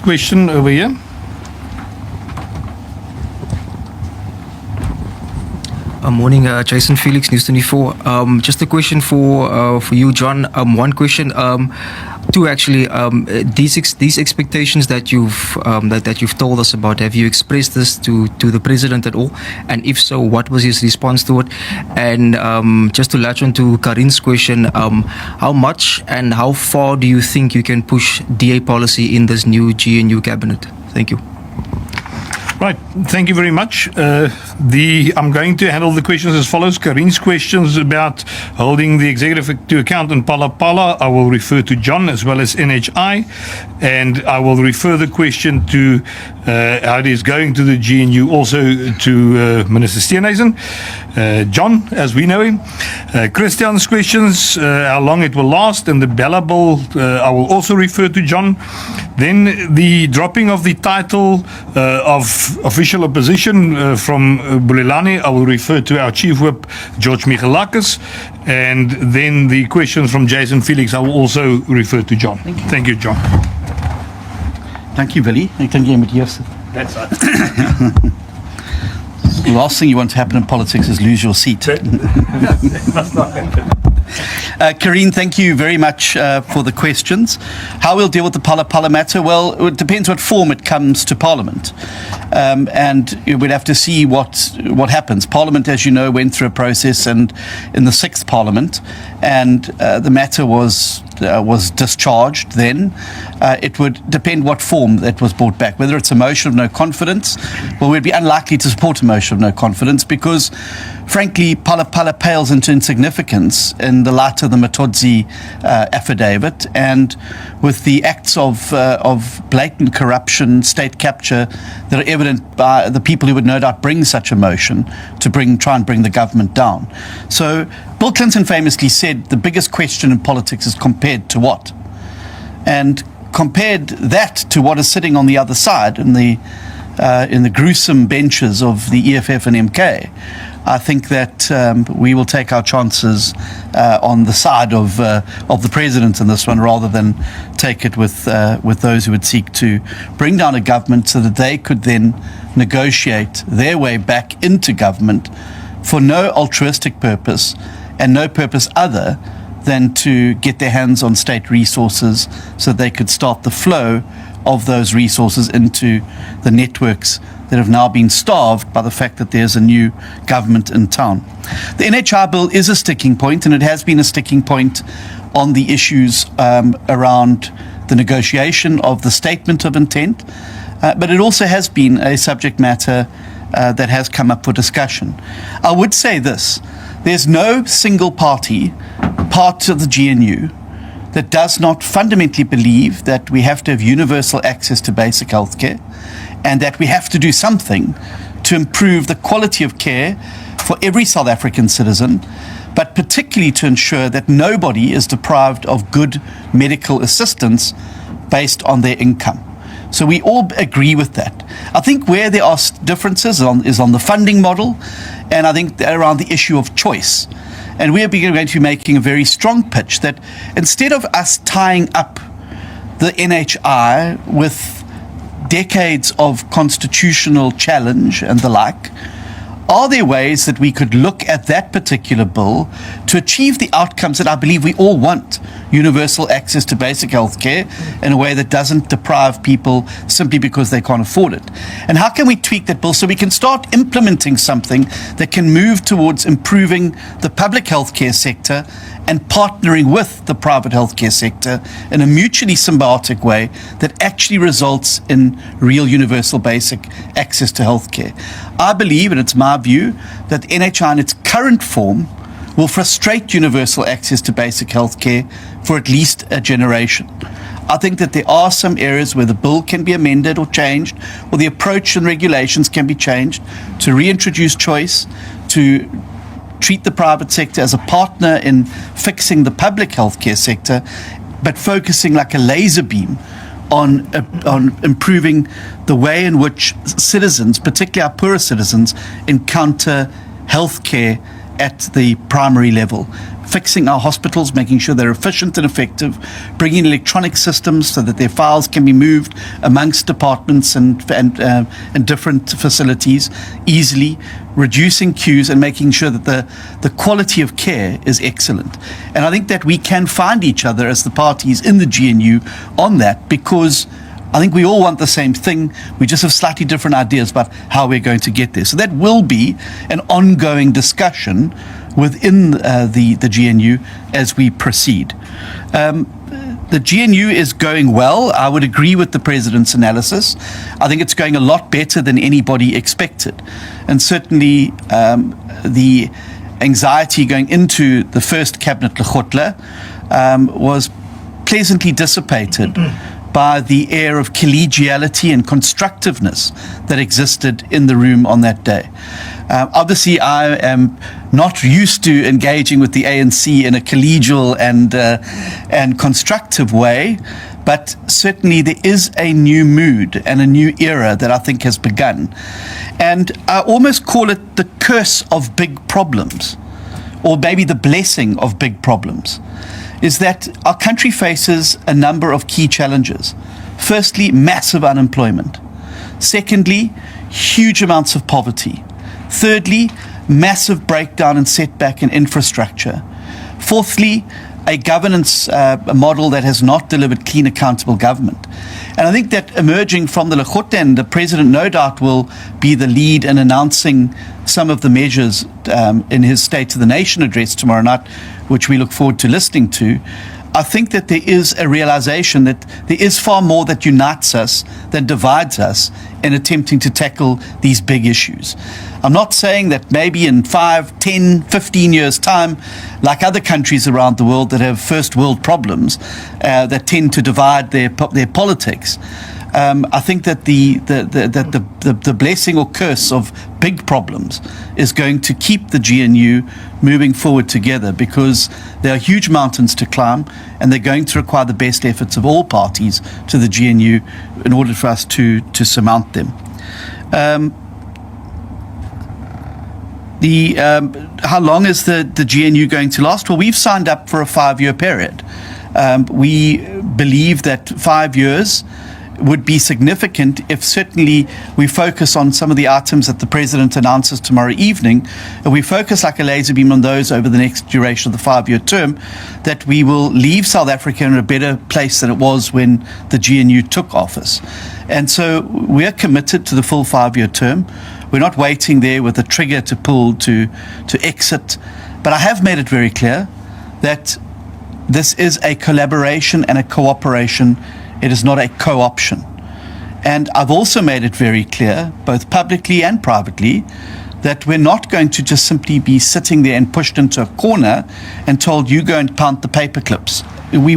question over here. Morning, Jason Felix, News 24. Just a question for you, John. One question, two actually. These expectations that you've told us about, have you expressed this to the president at all? And if so, what was his response to it? And just to latch on to Karin's question, how much and how far do you think you can push DA policy in this new GNU cabinet? Thank you. Right, thank you very much. I'm going to handle the questions as follows. Karin's questions about holding the executive to account in Pala Pala, I will refer to John as well as NHI, and I will refer the question to how it is going to the GNU also to Minister Steenhuisen. John, as we know him. Christian's questions, how long it will last, and the Bella Bill, I will also refer to John. Then the dropping of the title of official opposition from Bulelani, I will refer to our Chief Whip, George Michalakis. And then the questions from Jason Felix, I will also refer to John. Thank you, John. Thank you, Willie. Thank you, Matthias. That's right. The last thing you want to happen in politics is lose your seat. That must not happen. Karin, thank you very much for the questions. How we'll deal with the Pala Pala matter? Well, it depends what form it comes to Parliament. And we'd have to see what happens. Parliament, as you know, went through a process and in the 6th Parliament, and the matter was discharged then. It would depend what form that was brought back, whether it's a motion of no confidence. Well, we'd be unlikely to support a motion of no confidence because, frankly, Pala Pala pales into insignificance in the light of the Matodzi affidavit, and with the acts of blatant corruption, state capture that are evident by the people who would no doubt bring such a motion to try and bring the government down. So Bill Clinton famously said the biggest question in politics is compared to what? And compared that to what is sitting on the other side in the gruesome benches of the EFF and MK, I think that we will take our chances on the side of the president in this one, rather than take it with those who would seek to bring down a government so that they could then negotiate their way back into government for no altruistic purpose and no purpose other than to get their hands on state resources so they could start the flow of those resources into the networks that have now been starved by the fact that there's a new government in town. The NHI bill is a sticking point, and it has been a sticking point on the issues around the negotiation of the statement of intent, but it also has been a subject matter that has come up for discussion. I would say this: there's no single party, part of the GNU, that does not fundamentally believe that we have to have universal access to basic health care, and that we have to do something to improve the quality of care for every South African citizen, but particularly to ensure that nobody is deprived of good medical assistance based on their income. So we all agree with that. I think where there are differences is on the funding model, and I think around the issue of choice. And we are going to be making a very strong pitch that instead of us tying up the NHI with decades of constitutional challenge and the like, are there ways that we could look at that particular bill to achieve the outcomes that I believe we all want? Universal access to basic health care in a way that doesn't deprive people simply because they can't afford it. And how can we tweak that bill so we can start implementing something that can move towards improving the public health care sector and partnering with the private healthcare sector in a mutually symbiotic way that actually results in real universal basic access to healthcare? I believe, and it's my view, that the NHI in its current form will frustrate universal access to basic healthcare for at least a generation. I think that there are some areas where the bill can be amended or changed, or the approach and regulations can be changed to reintroduce choice, to treat the private sector as a partner in fixing the public healthcare sector, but focusing like a laser beam on improving the way in which citizens, particularly our poorer citizens, encounter healthcare at the primary level. Fixing our hospitals, making sure they're efficient and effective, bringing electronic systems so that their files can be moved amongst departments and different facilities easily, reducing queues and making sure that the quality of care is excellent. And I think that we can find each other as the parties in the GNU on that, because I think we all want the same thing. We just have slightly different ideas about how we're going to get there. So that will be an ongoing discussion within the GNU as we proceed. The GNU is going well. I would agree with the President's analysis. I think it's going a lot better than anybody expected. And certainly the anxiety going into the first Cabinet Lekgotla was pleasantly dissipated by the air of collegiality and constructiveness that existed in the room on that day. Obviously, I am not used to engaging with the ANC in a collegial and constructive way, but certainly there is a new mood and a new era that I think has begun. And I almost call it the curse of big problems, or maybe the blessing of big problems, is that our country faces a number of key challenges. Firstly, massive unemployment. Secondly, huge amounts of poverty. Thirdly, massive breakdown and setback in infrastructure. Fourthly, a governance model that has not delivered clean, accountable government. And I think that emerging from the Lekgotla, and the President no doubt will be the lead in announcing some of the measures in his State of the Nation address tomorrow night, which we look forward to listening to. I think that there is a realization that there is far more that unites us than divides us in attempting to tackle these big issues. I'm not saying that maybe in 5, 10, 15 years' time, like other countries around the world that have first world problems that tend to divide their politics, I think that the blessing or curse of big problems is going to keep the GNU moving forward together, because there are huge mountains to climb, and they're going to require the best efforts of all parties to the GNU in order for us to surmount them. How long is the GNU going to last? Well, we've signed up for a 5-year period. We believe that 5 years would be significant if certainly we focus on some of the items that the President announces tomorrow evening, and we focus like a laser beam on those over the next duration of the 5-year term, that we will leave South Africa in a better place than it was when the GNU took office. And so we're committed to the full 5-year term. We're not waiting there with a trigger to pull to exit. But I have made it very clear that this is a collaboration and a cooperation. It is not a co-option. And I've also made it very clear, both publicly and privately, that we're not going to just simply be sitting there and pushed into a corner and told, you go and count the paper clips. We